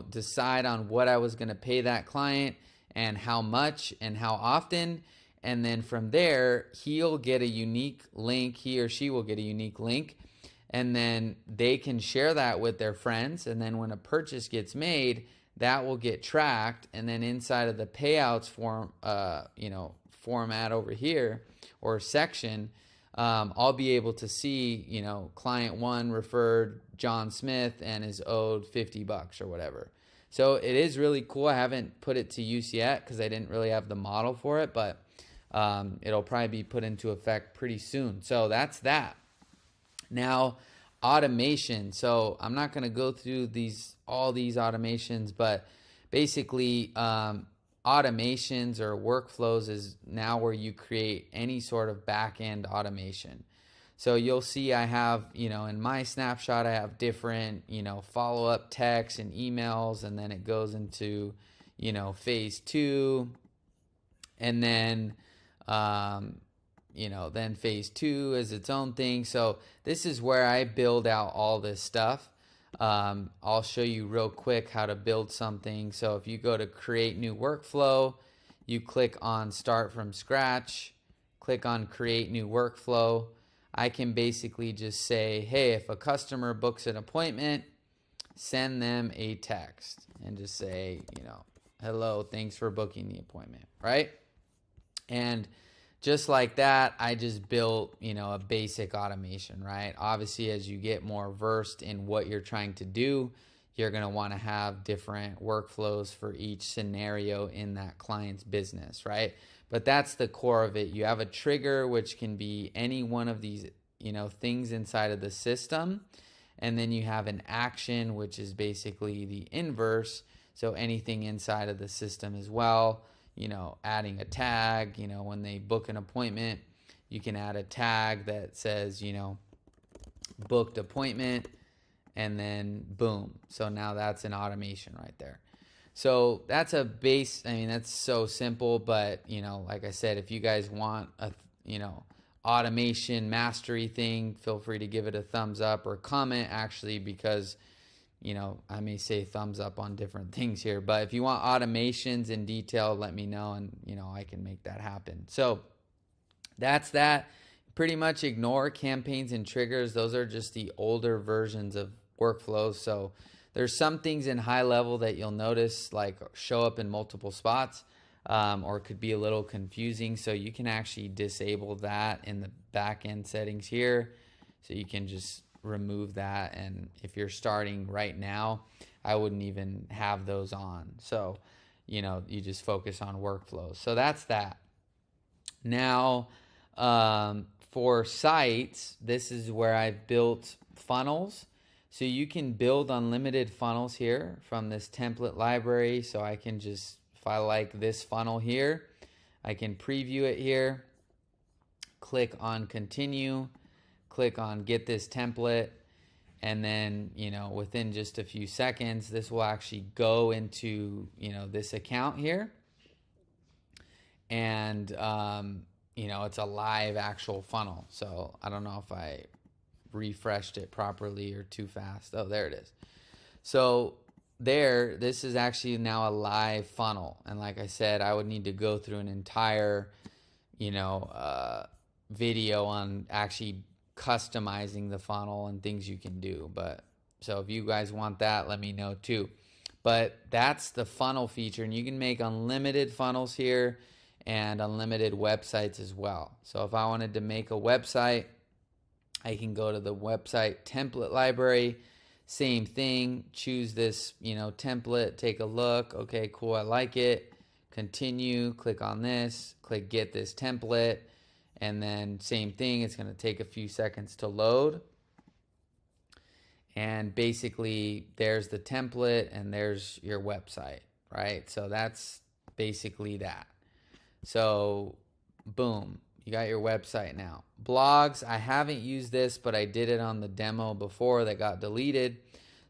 decide on what I was going to pay that client and how much and how often, and then from there he'll get a unique link, he or she will get a unique link, and then they can share that with their friends, and then when a purchase gets made, that will get tracked, and then inside of the payouts format over here or section, I'll be able to see, client 1 referred John Smith and is owed $50 or whatever. So it is really cool. I haven't put it to use yet because I didn't really have the model for it, but it'll probably be put into effect pretty soon. So that's that. Now, automation. So I'm not going to go through all these automations, but basically automations or workflows is now where you create any sort of back-end automation. So you'll see I have, in my snapshot, I have different, follow-up texts and emails, and then it goes into, phase 2, and then, then phase 2 is its own thing. So this is where I build out all this stuff. I'll show you real quick how to build something. So if you go to create new workflow, you click on start from scratch, click on create new workflow. I can basically just say, hey, if a customer books an appointment, send them a text and just say, hello, thanks for booking the appointment, right? And just like that, I just built, a basic automation, right? Obviously, as you get more versed in what you're trying to do, you're going to want to have different workflows for each scenario in that client's business, right? But that's the core of it. You have a trigger, which can be any one of these, things inside of the system. And then you have an action, which is basically the inverse. So anything inside of the system as well, adding a tag, when they book an appointment, you can add a tag that says, booked appointment, and then boom. So now that's an automation right there. So that's a base. That's so simple, but like I said, if you guys want a, automation mastery thing, feel free to give it a thumbs up or comment actually, because I may say thumbs up on different things here, but if you want automations in detail, let me know, and I can make that happen. So that's that. Pretty much ignore campaigns and triggers. Those are just the older versions of workflows. So there's some things in high level that you'll notice like show up in multiple spots, or could be a little confusing. So you can actually disable that in the back end settings here. So you can just remove that, and if you're starting right now, I wouldn't even have those on. So you just focus on workflows. So that's that. Now for sites, this is where I've built funnels. So you can build unlimited funnels here from this template library. So I can just, if I like this funnel here, I can preview it here, click on continue, click on get this template, and then within just a few seconds this will actually go into this account here, and it's a live actual funnel. So I don't know if I refreshed it properly or too fast. Oh, there it is. So this is actually now a live funnel, and like I said, I would need to go through an entire video on actually customizing the funnel and things you can do. But so if you guys want that, let me know too. But that's the funnel feature, and you can make unlimited funnels here and unlimited websites as well. So if I wanted to make a website, I can go to the website template library, same thing, choose this template, take a look, okay, cool, I like it, continue, click on this, click get this template, and then same thing, it's going to take a few seconds to load. And basically there's the template and there's your website, right? So that's basically that. So boom, you got your website now. Blogs, I haven't used this, but I did it on the demo before that got deleted.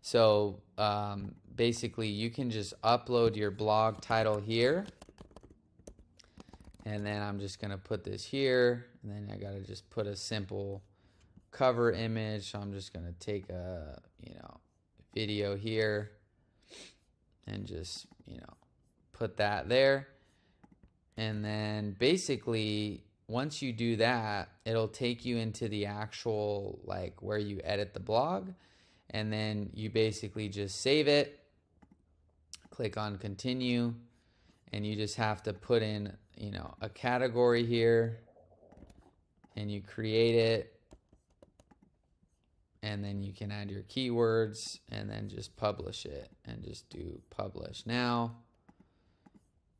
So basically you can just upload your blog title here. And then I'm just going to put this here, and then I got to just put a simple cover image. So I'm just going to take a, video here and just, put that there. And then basically once you do that, it'll take you into the actual, like where you edit the blog. And then you basically just save it, click on continue, and you just have to put in a category here, and you create it, and then you can add your keywords, and then just publish it, and just do publish now,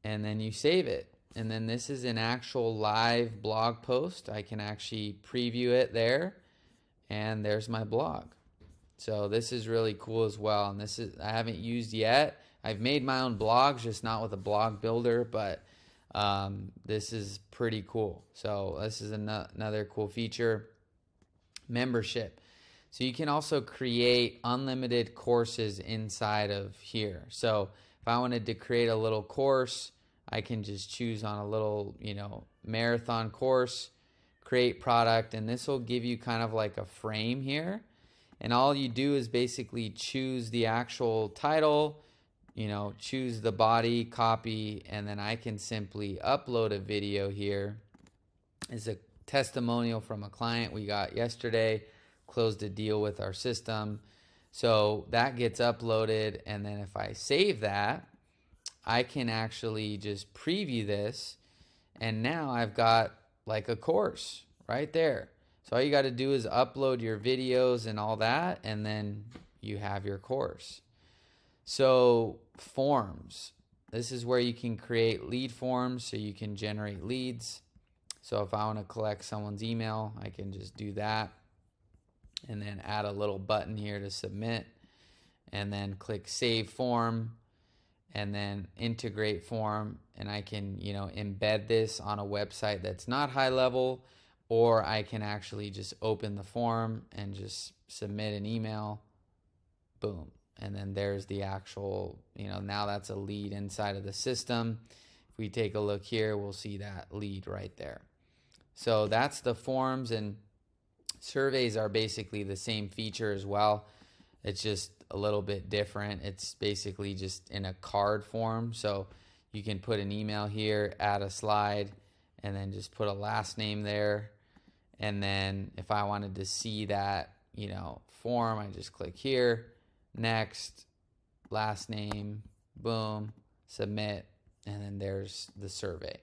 and then you save it. And then this is an actual live blog post. I can actually preview it there, and there's my blog. So this is really cool as well, and this is, I haven't used yet. I've made my own blogs, just not with a blog builder, but this is pretty cool. So this is another cool feature. Membership. So you can also create unlimited courses inside of here. So if I wanted to create a little course, I can just choose on a little, marathon course, create product, and this will give you kind of like a frame here. And all you do is basically choose the actual title, choose the body, copy, and then I can simply upload a video here. It's a testimonial from a client we got yesterday, closed a deal with our system. So that gets uploaded, and then if I save that, I can actually just preview this, and now I've got like a course right there. So all you got to do is upload your videos and all that, and then you have your course. So forms. This is where you can create lead forms so you can generate leads. So if I want to collect someone's email, I can just do that and then add a little button here to submit, and then click save form and then integrate form, and I can, you know, embed this on a website that's not high level, or I can actually just open the form and just submit an email. Boom. And then there's the actual, you know, now that's a lead inside of the system. If we take a look here, we'll see that lead right there. So that's the forms, and surveys are basically the same feature as well. It's just a little bit different. It's basically just in a card form. So you can put an email here, add a slide, and then just put a last name there. And then if I wanted to see that, you know, form, I just click here, next, last name, boom, submit, and then there's the survey.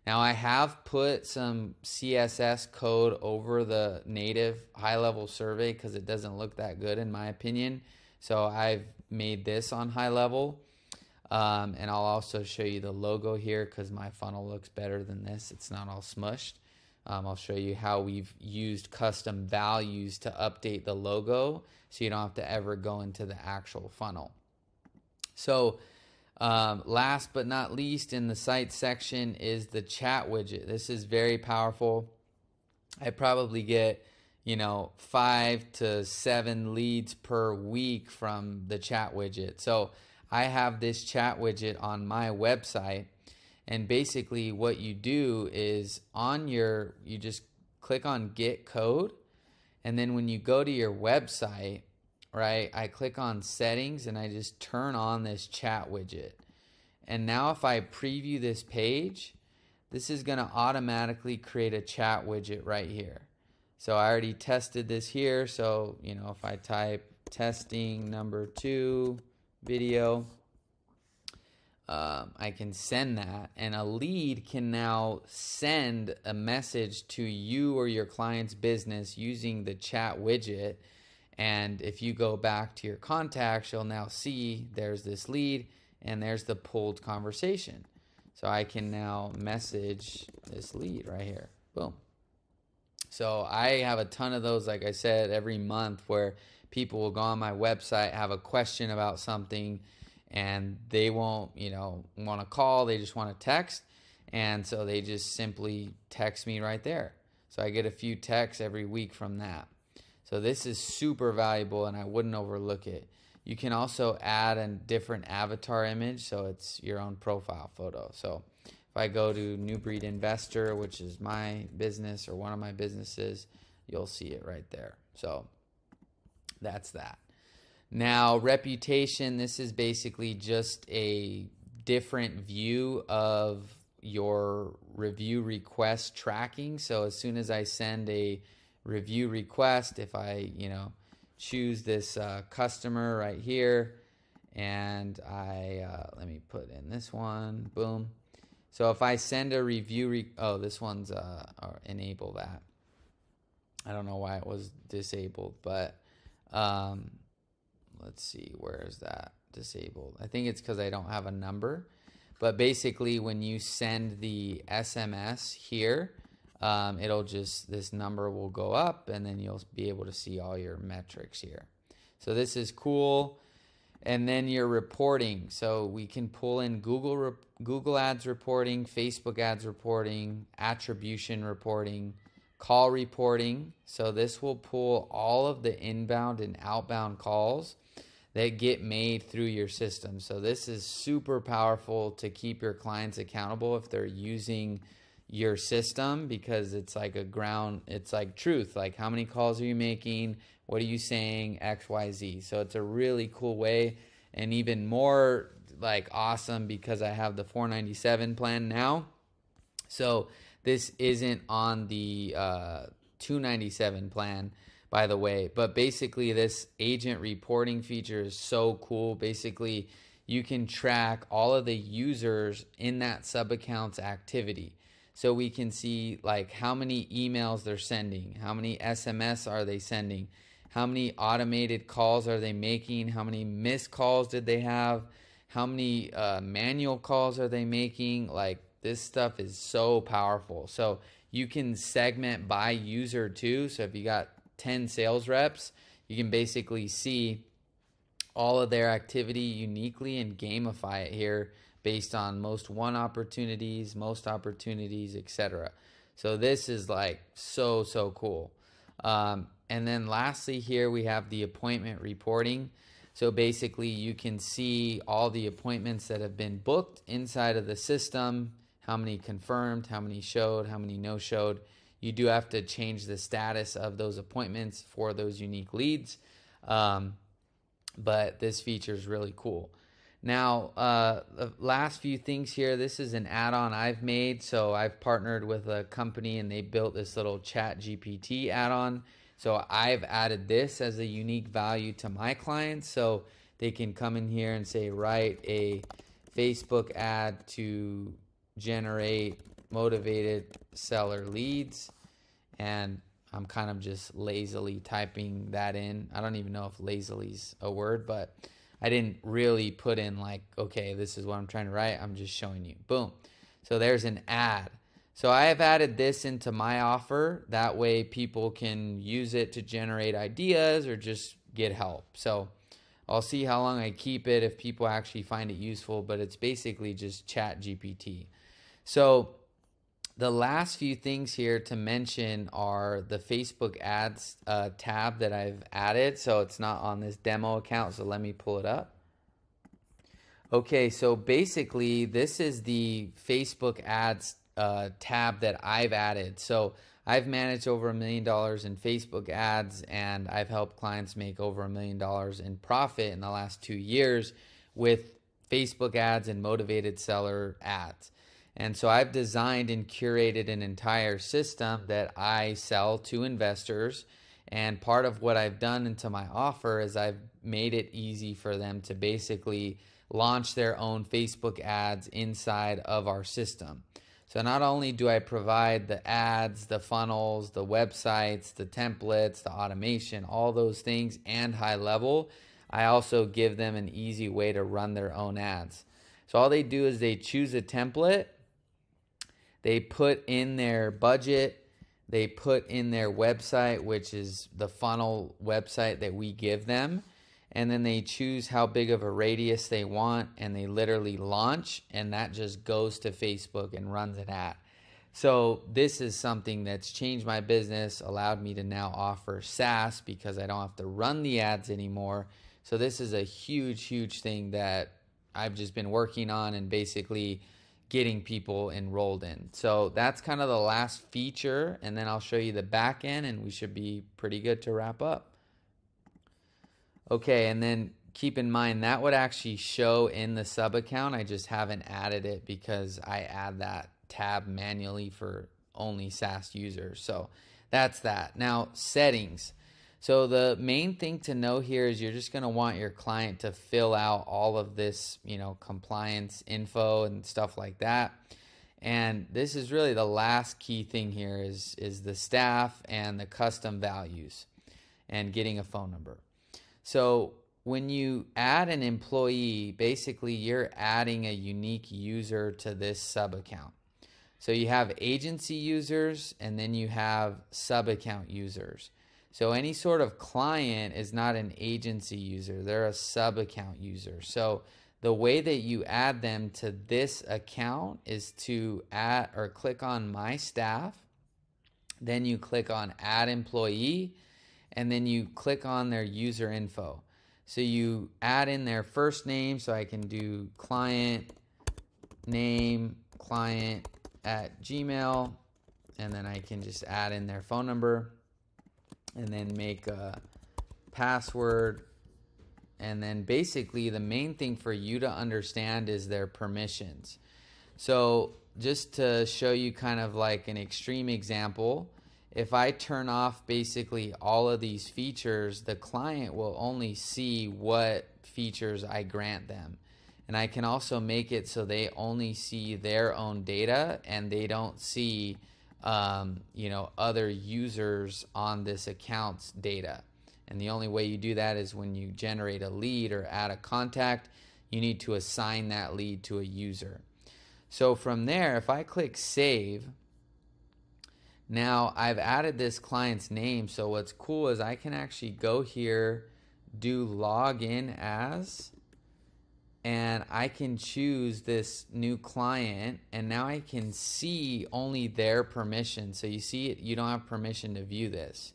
Now I have put some CSS code over the native high-level survey because it doesn't look that good in my opinion. So I've made this on high level, and I'll also show you the logo here because my funnel looks better than this. It's not all smushed. I'll show you how we've used custom values to update the logo so you don't have to ever go into the actual funnel. So last but not least in the site section is the chat widget. This is very powerful. I probably get, you know, 5 to 7 leads per week from the chat widget. So I have this chat widget on my website, and basically what you do is you just click on get code, and then when you go to your website, right, I click on settings and I just turn on this chat widget. And now if I preview this page, this is going to automatically create a chat widget right here. So I already tested this here. So, you know, if I type testing number 2 video, I can send that, and a lead can now send a message to you or your client's business using the chat widget. And if you go back to your contacts, you'll now see there's this lead and there's the pulled conversation. So I can now message this lead right here. Boom. So I have a ton of those, like I said, every month where people will go on my website, have a question about something, and they won't, you know, want to call, they just want to text. And so they just simply text me right there. So I get a few texts every week from that. So this is super valuable, and I wouldn't overlook it. You can also add a different avatar image, so it's your own profile photo. So if I go to New Breed Investor, which is my business or one of my businesses, you'll see it right there. So that's that. Now, reputation, this is basically just a different view of your review request tracking. So as soon as I send a review request, if I, you know, choose this customer right here, and I, let me put in this one, boom. So if I send a review, this one's, enable that. I don't know why it was disabled, but let's see, where is that disabled? I think it's because I don't have a number. But basically, when you send the SMS here, it'll just, this number will go up, and then you'll be able to see all your metrics here. So this is cool. And then your reporting. So we can pull in Google Ads reporting, Facebook Ads reporting, attribution reporting, call reporting. So this will pull all of the inbound and outbound calls that get made through your system. So this is super powerful to keep your clients accountable if they're using your system, because it's like it's like truth. Like, how many calls are you making? What are you saying? X, Y, Z. So it's a really cool way, and even more like awesome because I have the $497 plan now. So this isn't on the $297 plan, by the way, but basically this agent reporting feature is so cool. Basically, you can track all of the users in that sub account's activity. So we can see like how many emails they're sending, how many SMS are they sending, how many automated calls are they making, how many missed calls did they have, how many manual calls are they making. Like, this stuff is so powerful. So you can segment by user too. So if you got 10 sales reps, you can basically see all of their activity uniquely and gamify it here based on most won opportunities, etc. So this is like so cool. And then lastly here we have the appointment reporting. So basically you can see all the appointments that have been booked inside of the system, how many confirmed, how many showed, how many no showed. You do have to change the status of those appointments for those unique leads. But this feature is really cool. Now, the last few things here, this is an add-on I've made. So I've partnered with a company and they built this little Chat GPT add-on. So I've added this as a unique value to my clients. So they can come in here and say, write a Facebook ad to generate motivated seller leads. And I'm kind of just lazily typing that in. I don't even know if lazily's a word, but I didn't really put in like, okay, this is what I'm trying to write. I'm just showing you. Boom. So there's an ad. So I have added this into my offer. That way people can use it to generate ideas or just get help. So I'll see how long I keep it if people actually find it useful, but it's basically just Chat GPT. So the last few things here to mention are the Facebook ads tab that I've added. So it's not on this demo account, so let me pull it up. Okay, so basically this is the Facebook ads tab that I've added. So I've managed over $1 million in Facebook ads, and I've helped clients make over $1 million in profit in the last 2 years with Facebook ads and motivated seller ads. And so I've designed and curated an entire system that I sell to investors. And part of what I've done into my offer is I've made it easy for them to basically launch their own Facebook ads inside of our system. So not only do I provide the ads, the funnels, the websites, the templates, the automation, all those things, and high level, I also give them an easy way to run their own ads. So all they do is they choose a template. They put in their budget, they put in their website, which is the funnel website that we give them, and then they choose how big of a radius they want, and they literally launch, and that just goes to Facebook and runs an ad. So this is something that's changed my business, allowed me to now offer SaaS because I don't have to run the ads anymore. So this is a huge thing that I've just been working on and basically getting people enrolled in. So that's kind of the last feature, and then I'll show you the back end and we should be pretty good to wrap up. Okay, and then keep in mind that would actually show in the sub account. I just haven't added it because I add that tab manually for only SaaS users. So that's that. Now, settings. So the main thing to know here is you're just going to want your client to fill out all of this, compliance info and stuff like that. And this is really the last key thing here is the staff and the custom values and getting a phone number. So when you add an employee, basically you're adding a unique user to this sub account. So you have agency users and then you have sub account users. So any sort of client is not an agency user, they're a sub account user. So the way that you add them to this account is to add or click on my staff, then you click on add employee, and then you click on their user info. So you add in their first name, so I can do client name, client at Gmail, and then I can just add in their phone number and then make a password. And then basically the main thing for you to understand is their permissions. So just to show you kind of like an extreme example, if I turn off basically all of these features, the client will only see what features I grant them. And I can also make it so they only see their own data and they don't see other users on this account's data. And the only way you do that is when you generate a lead or add a contact, you need to assign that lead to a user. So from there, if I click save, now I've added this client's name. So what's cool is I can actually go here, do login as, and I can choose this new client, and now I can see only their permission. So you see it, you don't have permission to view this.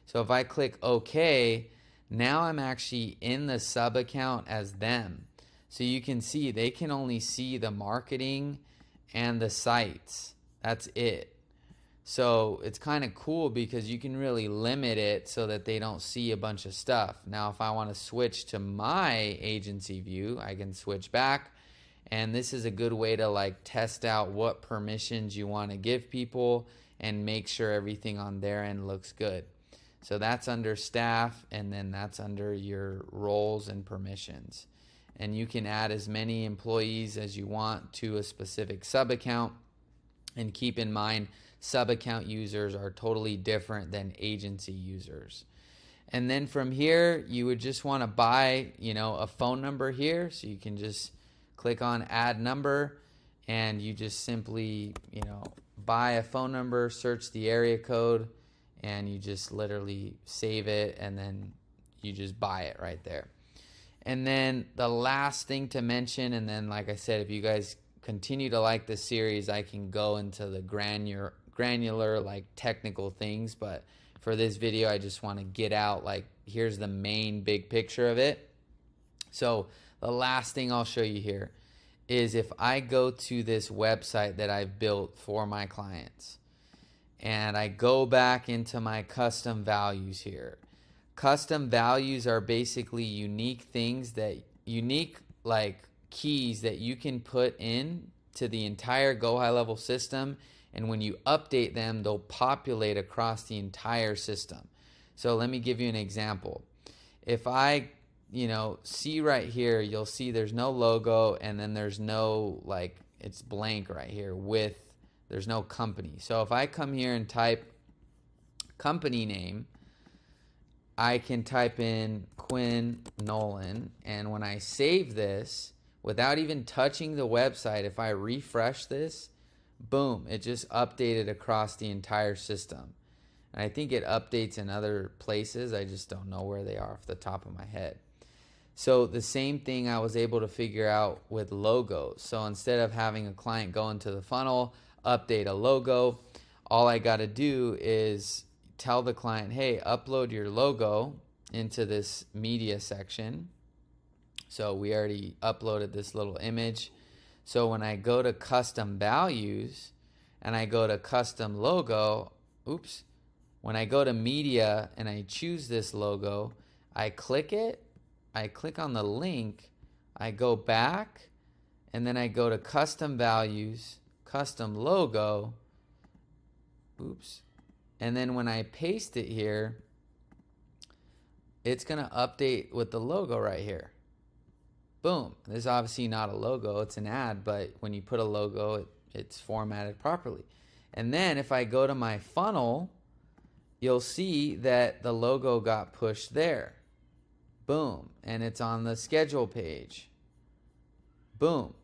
So if I click OK, now I'm actually in the sub account as them. So you can see they can only see the marketing and the sites. That's it. So it's kind of cool because you can really limit it so that they don't see a bunch of stuff. Now, if I want to switch to my agency view, I can switch back. And this is a good way to like test out what permissions you want to give people and make sure everything on their end looks good. So that's under staff, and then that's under your roles and permissions. And you can add as many employees as you want to a specific sub account. And keep in mind, sub account users are totally different than agency users. And then from here, you would just want to buy, a phone number here. So you can just click on add number, and you just simply, buy a phone number, search the area code, and you just literally save it, and then you just buy it right there. And then the last thing to mention, and then like I said, if you guys continue to like this series, I can go into the granular like technical things, but for this video I just want to get out like here's the main big picture of it. So the last thing I'll show you here is if I go to this website that I've built for my clients and I go back into my custom values here. Custom values are basically unique like keys that you can put in to the entire Go High Level system, and when you update them, they'll populate across the entire system. So let me give you an example. If I, see right here, you'll see there's no logo, and then there's no, it's blank right here there's no company. So if I come here and type company name, I can type in Quinn Nolan, and when I save this, without even touching the website, if I refresh this, boom, it just updated across the entire system. And I think it updates in other places. I just don't know where they are off the top of my head. So the same thing I was able to figure out with logos. So instead of having a client go into the funnel, update a logo, all I got to do is tell the client, hey, upload your logo into this media section. So we already uploaded this little image. So when I go to custom values and I go to custom logo, when I go to media and I choose this logo, I click it, I click on the link, I go back, and then I go to custom values, custom logo, and then when I paste it here, it's gonna update with the logo right here. Boom. This is obviously not a logo, it's an ad, but when you put a logo, it's formatted properly. And then if I go to my funnel, you'll see that the logo got pushed there. Boom. And it's on the schedule page. Boom.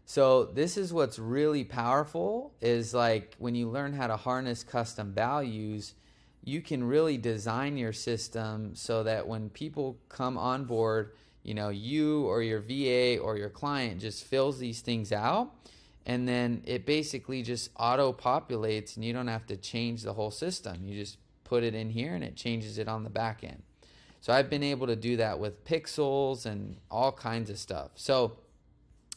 So this is what's really powerful is like when you learn how to harness custom values, you can really design your system so that when people come on board, you or your VA or your client just fills these things out, and then it basically just auto-populates and you don't have to change the whole system. You just put it in here and it changes it on the back end. So I've been able to do that with pixels and all kinds of stuff. So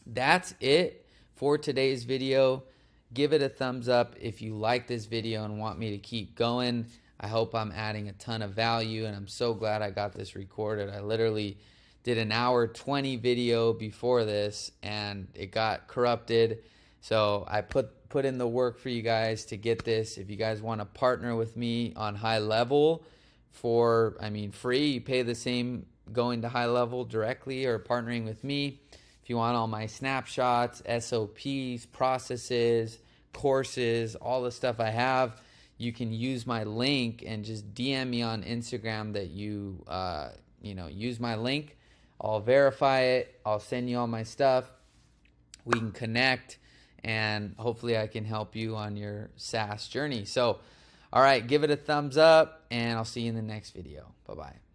that's it for today's video. Give it a thumbs up if you like this video and want me to keep going. I hope I'm adding a ton of value, and I'm so glad I got this recorded. I literally did an hour 20 video before this and it got corrupted. So I put in the work for you guys to get this. If you guys want to partner with me on High Level free, you pay the same going to High Level directly or partnering with me. If If you want all my snapshots, SOPs, processes, courses, all the stuff I have, you can use my link and just DM me on Instagram that you use my link. I'll verify it. I'll send you all my stuff. We can connect, and hopefully I can help you on your SaaS journey. So, all right, give it a thumbs up, and I'll see you in the next video. Bye-bye.